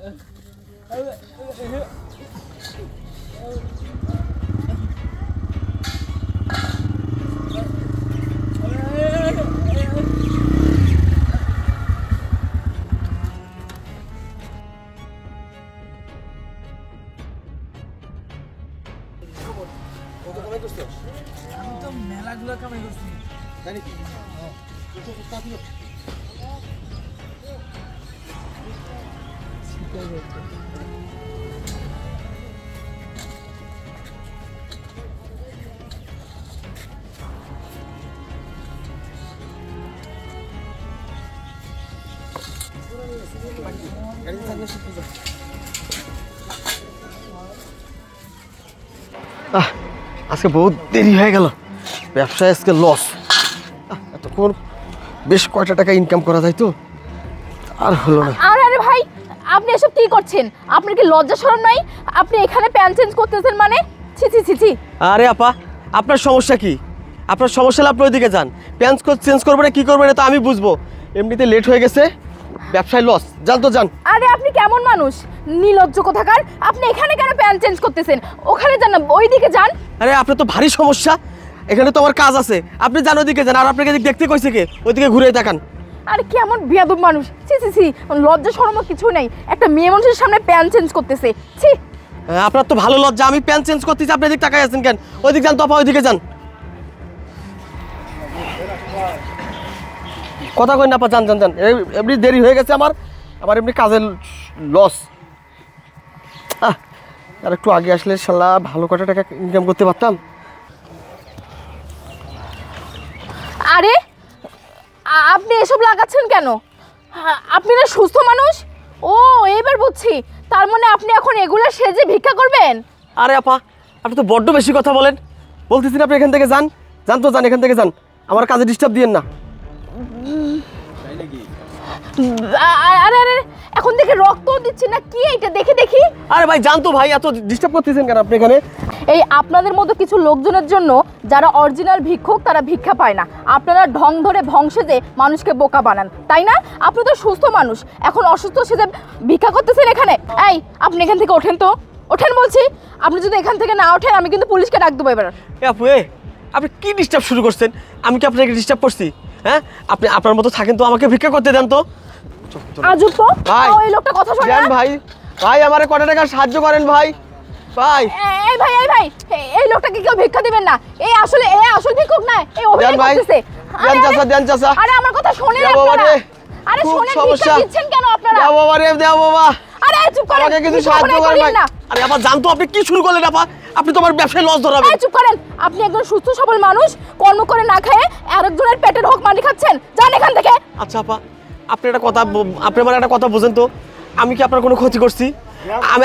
আমি তো মেলাগুলো কামাই করছি জানি কি আজকে বহুত দেরি হয়ে গেল, ব্যবসায় আজকে লস। এতক্ষণ বেশ কয়টা টাকা ইনকাম করা যায় তো, আর হলো না। আরে ভাই, আপনি এসব কি করছেন? আপনার কি লজ্জা শরম নাই? আপনি এখানে প্যান্ট চেঞ্জ করতেছেন মানে? ছি ছি ছি ছি। আরে আপা, আপনার সমস্যা কি? আপনার সমস্যা হলে আপনি ওইদিকে যান। প্যান্ট চেঞ্জ করবেন না কি করবেন তো আমি বুঝবো। এমনিতে লেট হয়ে গেছে, ব্যবসায় লস, যান তো যান। আরে আপনি কেমন মানুষ, নির্লজ্জ কোথাকার! আপনি এখানে কেন প্যান্ট চেঞ্জ করতেছেন? ওখানে যান না, ওইদিকে যান। আরে আপনার তো ভারী সমস্যা, এখানে তো আমার কাজ আছে, আপনি যান ওইদিকে যান। আর আপনাকে দেখতে কইছে কে? ওইদিকে ঘুরে তাকান। আরে কেমন বেয়াদব মানুষ! ছি ছি ছি, লজ্জা শরম কিছু নাই, একটা মেয়ে মানুষের সামনে প্যান্ট চেঞ্জ করতেছে। ছি। আপনার তো ভালো লজ্জা, আমি প্যান্ট চেঞ্জ করতেছি, আপনি এদিকে তাকাই আছেন কেন? ওইদিকে যান তো আপা, ওইদিকে যান। কথা কই না আপা, যান যান যান। এমনি দেরি হয়ে গেছে আমার এমনি কাজের লস। আর একটু আগে আসলে শালা ভালো কটা টাকা ইনকাম করতে পারতাম। আরে আপনি এসব লাগাচ্ছেন কেন? আপনি না সুস্থ মানুষ? ও এবার বুঝছি, তার মানে আপনি এখন এগুলা সেজে ভিক্ষা করবেন? আরে আপা, আপনি তো বড্ড বেশি কথা বলেন। বলতেছি আপনি এখান থেকে যান, যান তো যান, এখান থেকে যান, আমার কাজে ডিস্টার্ব দিয়েন না। আরে আরে, এখন থেকে রক্ত দিচ্ছি না কি এটা? দেখি দেখি। আরে ভাই জান তো ভাই, এত ডিস্টার্ব করতেছেন কেন আপনি এখানে? এই আপনাদের মতো কিছু লোকজনের জন্য যারা অরিজিনাল ভিক্ষুক তারা ভিক্ষা পায় না। আপনারা ঢং ধরে ভং সেজে মানুষকে বোকা বানান, তাই না? আপনি তো সুস্থ মানুষ, এখন অসুস্থ সেজে ভিক্ষা করতেছেন এখানে। এই আপনি এখান থেকে ওঠেন তো, ওঠেন বলছি। আপনি যদি এখান থেকে না ওঠেন আমি কিন্তু পুলিশকে ডাক দেবো এবার। আপু আপনি কি ডিস্টার্ব শুরু করছেন? আমি কি আপনাকে ডিস্টার্ব করছি? হ্যাঁ, আপনি আপনার মতো থাকেন তো, আমাকে ভিক্ষা করতে দেন তো। আজব তো ভাই, এই লোকটা কথা শোনে না। ভাই ভাই আমারে কত টাকা সাহায্য করেন ভাই। ভাই এই ভাই, এই ভাই, এই লোকটাকে কেউ ভিক্ষা দিবেন না। এই আসল ভিক্ষুক না, এই অভিনয় করতেছে। দেন চাচা, দেন চাচা। আরে আমার কথা শুনেন আপনারা। আরে শুনেন, ভিক্ষা দিচ্ছেন কেন আপনারা? দাও বাবা রে, দাও বাবা। আরে চুপ করেন, আমাকে কিছু সাহায্য করেন ভাই। আরে আপা জান তো, আপনি কি শুরু করলেন আপা? আপনি তো আমার ব্যবসায় লস ধরাবেন। চুপ করেন, আপনি একজন সুস্থ সবল মানুষ, কর্ম করে না খেয়ে আরেকজনের পেটের হক মারি খাচ্ছেন। যান এখান থেকে। আচ্ছা আপা, আপনি আমার একটা কথা বুঝেন তো, আমি কি আপনার কোনো ক্ষতি করছি?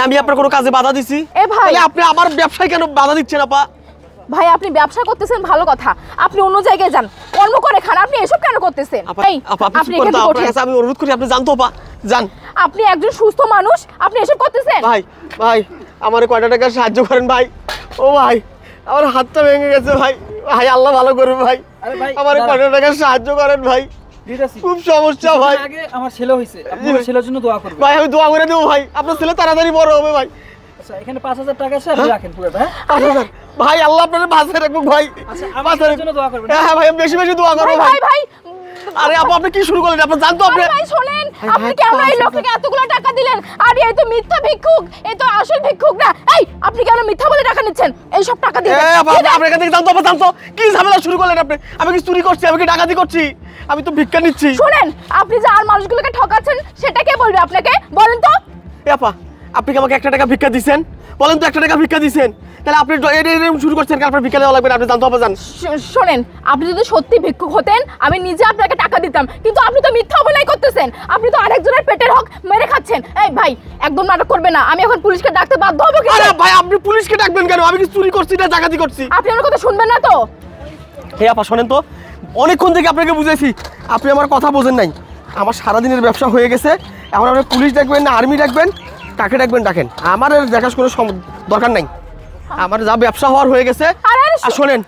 আমি আপনার কোনো কাজে বাধা দিছি? এ ভাই, তাহলে আপনি আমার ব্যবসায় কেন বাধা দিচ্ছেন আপা? ভাই আপনি ব্যবসা করতেছেন ভালো কথা, আপনি অন্য জায়গায় যান, কর্ম করে খান। আপনি এসব কেন করতেছেন? এই আপনি এখান থেকে ওঠেন। আমি অনুরোধ করি আপনি জানতো আপা, যান। আপনি একজন সুস্থ মানুষ, আপনি এসব করতেছেন? ভাই ভাই আমারে কয়টা টাকা সাহায্য করেন ভাই। ও ভাই, আমার হাতটা ভেঙে গেছে ভাই। ভাই আল্লাহ ভালো করবে ভাই, আমারে কয়টা টাকা সাহায্য করেন ভাই, খুব সমস্যা ভাই। আগে আমার ছেলে হইছে, আপনার ছেলের জন্য দোয়া করবেন ভাই। আমি দোয়া করে দেব ভাই, আপনার ছেলে তাড়াতাড়ি বড় হবে ভাই। আচ্ছা এখানে 5000 টাকা আছে, আপনি রাখেন পুরো। হ্যাঁ 5000 ভাই, আল্লাহ আপনার বাঁচিয়ে রাখুক ভাই। আচ্ছা আমার ছেলের জন্য দোয়া করবেন। হ্যাঁ ভাই, বেশি বেশি দোয়া করব ভাই। ভাই ভাই, আরে আপনি কি শুরু করলেন? আপনি জানতো আপনি? ভাই শুনেন, আপনি কেন এই লোকটাকে এতগুলো টাকা দিলেন? আর এই তো মিথ্যা ভিক্ষুক, এই তো আসল ভিক্ষুক না। এই আপনি কেন মিথ্যা বলে টাকা নিচ্ছেন? এই সব টাকা দিয়ে আপনি এখান থেকে জানতো, জানতো কি ঝামেলা শুরু করলেন আপনি? আমি কি চুরি করছি? আমি কি ডাকাতি করছি? আমি তো ভিক্ষা নিচ্ছি। শুনেন, আপনি যে আর মানুষগুলোকে ঠকাচ্ছেন সেটা কে বলবে আপনাকে? বলেন তো। আপা, আপনি কি আমাকে 1 টাকা ভিক্ষা দিবেন? বলেন তো, 1 টাকা ভিক্ষা দিবেন? তাহলে আপনি শুরু করছেন, আপনার ভিক্ষা দেওয়া লাগবে না, আপনি জানতো আপা জান। শোনেন, আপনি যদি সত্যি ভিক্ষুক হতেন আমি নিজে আপনাকে টাকা দিতাম, কিন্তু আপনি তো মিথ্যা অভিনয় করতেছেন। আপনি তো আরেকজনের পেটের হক মেরে খাচ্ছেন। এই ভাই একদম নাটক করবে না, আমি এখন পুলিশকে ডাকতে বাধ্য হব। আরে ভাই আপনি পুলিশকে ডাকবেন কেন? আমি কি চুরি করছি না ডাকাতি করছি? আপনি আমার কথা শুনবেন না তো? হে আপা শোনেন তো, অনেকক্ষণ থেকে আপনাকে বুঝাইছি, আপনি আমার কথা বোঝেন নাই। আমার সারাদিনের ব্যবসা হয়ে গেছে, এখন আপনি পুলিশ ডাকবেন না আর্মি ডাকবেন? কাকে ডাকবেন ডাকেন, আমার দেখার কোনো দরকার নাই। আমার যা ব্যবসা হওয়ার হয়ে গেছে। আর শোনেন,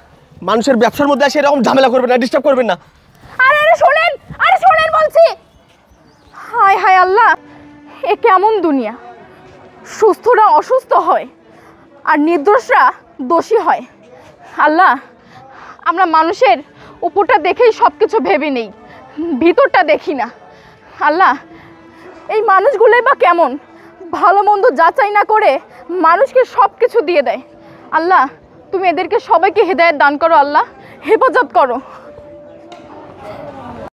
মানুষের ব্যবসার মধ্যে এসে এরকম ঝামেলা করবেন না, ডিস্টার্ব করবেন না। আরে শোনেন বলছি। হায় হায় আল্লাহ, এ কেমন দুনিয়া, সুস্থরা অসুস্থ হয় আর নির্দোষরা দোষী হয়। আল্লাহ, আমরা মানুষের উপরটা দেখেই সব কিছু ভেবে নেই, ভিতরটা দেখি না। আল্লাহ, এই মানুষগুলোই বা কেমন, ভালো মন্দ যাচাই না করে মানুষকে সব কিছু দিয়ে দেয়। আল্লাহ, তুমি এদেরকে সবাইকে হেদায়েত দান করো, আল্লাহ হেফাজত করো।